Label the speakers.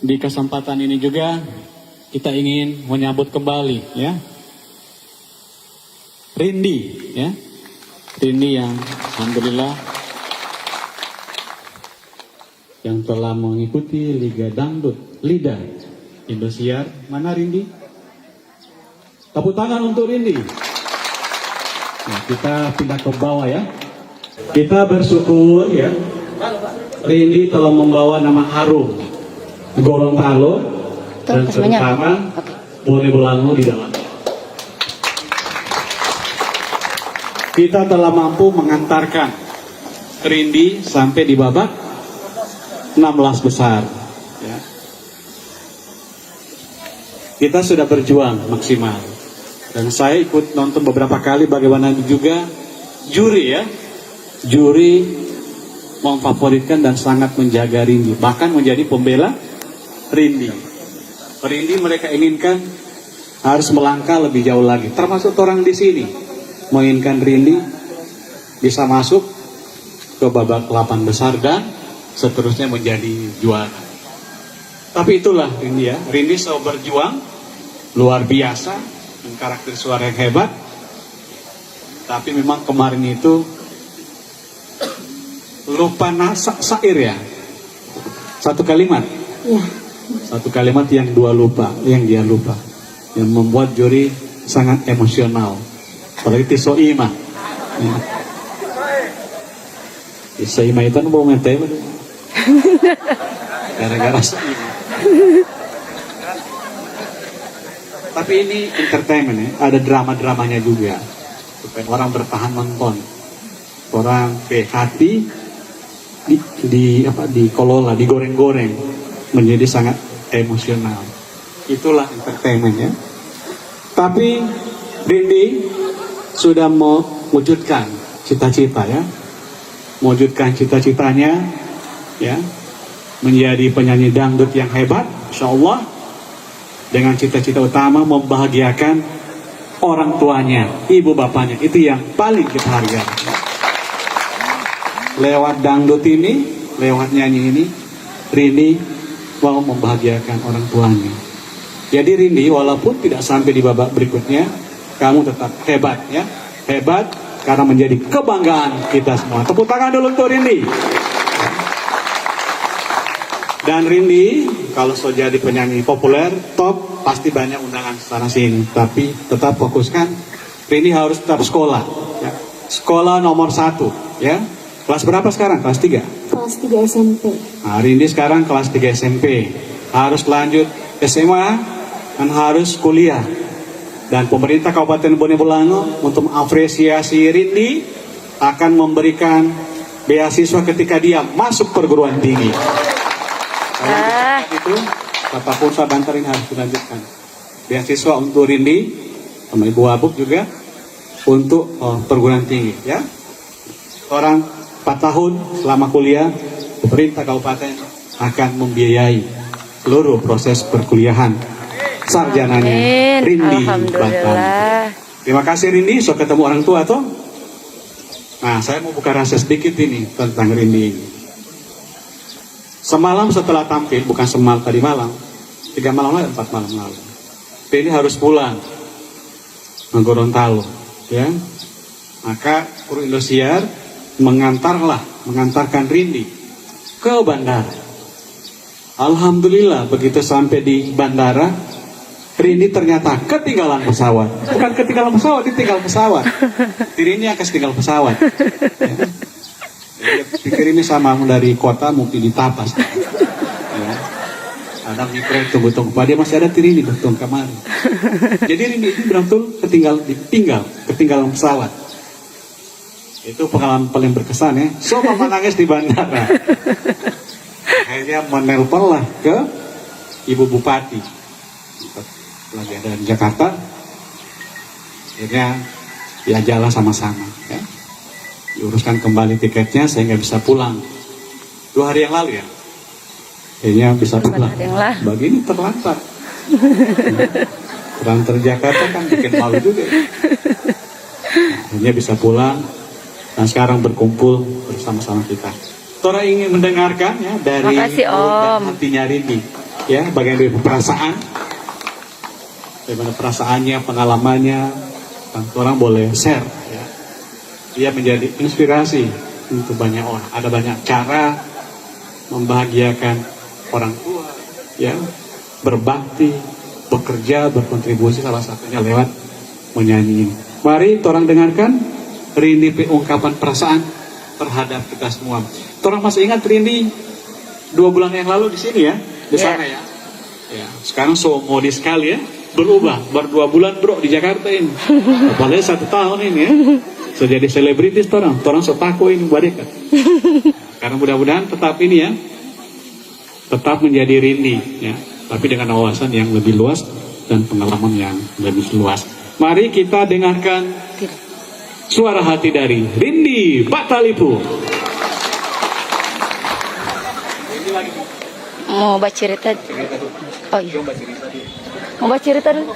Speaker 1: di kesempatan ini juga kita ingin menyambut kembali ya Rindi ya. Rindi yang alhamdulillah yang telah mengikuti Liga Dangdut Lida Indosiar. Mana Rindi? Tepuk tangan untuk Rindi. Nah, kita pindah ke bawah ya. Kita bersyukur ya, Rindi telah membawa nama harum Gorontalo dan terutama Bone Bolango di dalam. Kita telah mampu mengantarkan Rindi sampai di babak 16 besar. Ya. Kita sudah berjuang maksimal. Dan saya ikut nonton beberapa kali bagaimana juga juri ya. Juri memfavoritkan dan sangat menjaga Rindi. Bahkan menjadi pembela Rindi. Rindi mereka inginkan harus melangkah lebih jauh lagi. Termasuk orang di sini menginginkan Rindi bisa masuk ke babak 8 besar dan seterusnya menjadi juara. Tapi itulah Rindi ya. Rindi selalu berjuang luar biasa dengan karakter suara yang hebat. Tapi memang kemarin itu lupa syair ya. Satu kalimat.
Speaker 2: Ya.
Speaker 1: Satu kalimat yang dia lupa. Yang membuat juri sangat emosional. Apalagi Soima. Ya. Soima itu kan mau ngeteh. Gara-gara Soima. Tapi ini entertainment ya. Ada drama-dramanya juga. Supaya orang bertahan nonton. Orang hati dikelola, digoreng-goreng menjadi sangat emosional. Itulah entertainment ya. Tapi Rindi sudah mewujudkan cita-cita ya, mewujudkan cita-citanya ya, menjadi penyanyi dangdut yang hebat, insya Allah, dengan cita-cita utama membahagiakan orang tuanya, ibu bapaknya. Itu yang paling kita hargai. Lewat dangdut ini, lewat nyanyi ini, Rindi mau membahagiakan orang tuanya. Jadi Rindi walaupun tidak sampai di babak berikutnya, kamu tetap hebat ya, hebat karena menjadi kebanggaan kita semua. Tepuk tangan dulu untuk Rindi. Dan Rindi kalau sudah jadi penyanyi populer top, pasti banyak undangan sana sini. Tapi tetap fokuskan, Rindi harus tetap sekolah. Ya. Sekolah nomor 1 ya. Kelas berapa sekarang? Kelas 3?
Speaker 2: Kelas 3 SMP.
Speaker 1: Nah, Rindi sekarang kelas 3 SMP. Harus lanjut SMA dan harus kuliah. Dan pemerintah Kabupaten Bone Bolango untuk mengapresiasi Rindi akan memberikan beasiswa ketika dia masuk perguruan tinggi. Itu Bapak Pursa Bantar ini harus dilanjutkan. Beasiswa untuk Rindi sama Ibu Abuk juga untuk perguruan tinggi ya. Orang 4 tahun selama kuliah, pemerintah kabupaten akan membiayai seluruh proses perkuliahan sarjananya Rindi Bantan. Terima kasih Rindi, so ketemu orang tua toh. Nah, saya mau buka rahasia sedikit ini tentang Rindi ini. Semalam setelah tampil, bukan tadi malam, 3 malam lalu, 4 malam lalu, Rindi harus pulang ke Gorontalo, ya. Maka kru Indosiar mengantarkan Rindi ke bandara. Alhamdulillah begitu sampai di bandara, Rindi ternyata ketinggalan pesawat. Bukan ketinggalan pesawat, ditinggal pesawat. Rindi yang ketinggalan pesawat. Ya. Dia pikir ini sama dari kota mungkin di Tapas. Ya. Ada mikro tunggu-tunggu, Pak dia masih ada Rindi betul kemarin. Jadi Rindi itu betul ketinggalan pesawat. Itu pengalaman paling berkesan ya. So mama nangis di bandara. Akhirnya menelpon lah ke Ibu Bupati. Lagi ada di Jakarta. Akhirnya ya jalan sama-sama ya. Diuruskan kembali tiketnya sehingga bisa pulang 2 hari yang lalu ya. Akhirnya bisa pulang. Begini terlantar. Terlantar Jakarta kan bikin malu juga. Akhirnya bisa pulang. Dan sekarang berkumpul bersama-sama kita. Tora ingin mendengarkan ya dari
Speaker 3: makasih, Om.
Speaker 1: dan hatinya Rindi. ya, bagian dari perasaan, bagaimana perasaannya, pengalamannya, dan orang boleh share, ya. Dia menjadi inspirasi untuk banyak orang. Ada banyak cara membahagiakan orang tua, ya, berbakti, bekerja, berkontribusi, salah satunya lewat menyanyi ini. Mari orang dengarkan Rindi ungkapan perasaan terhadap kita semua. Orang masih ingat Rindi 2 bulan yang lalu di sini ya, di sana ya. Ya, sekarang so modis sekali ya, berubah. Baru 2 bulan bro di Jakarta ini. Apalagi 1 tahun ini ya. So jadi selebritis orang so tako ini mereka. Karena mudah-mudahan tetap ini ya, tetap menjadi Rindi ya, tapi dengan wawasan yang lebih luas dan pengalaman yang lebih luas. Mari kita dengarkan suara hati dari Rindi Batalipu.
Speaker 2: Mau baca cerita? Oh iya. Mau baca cerita dulu?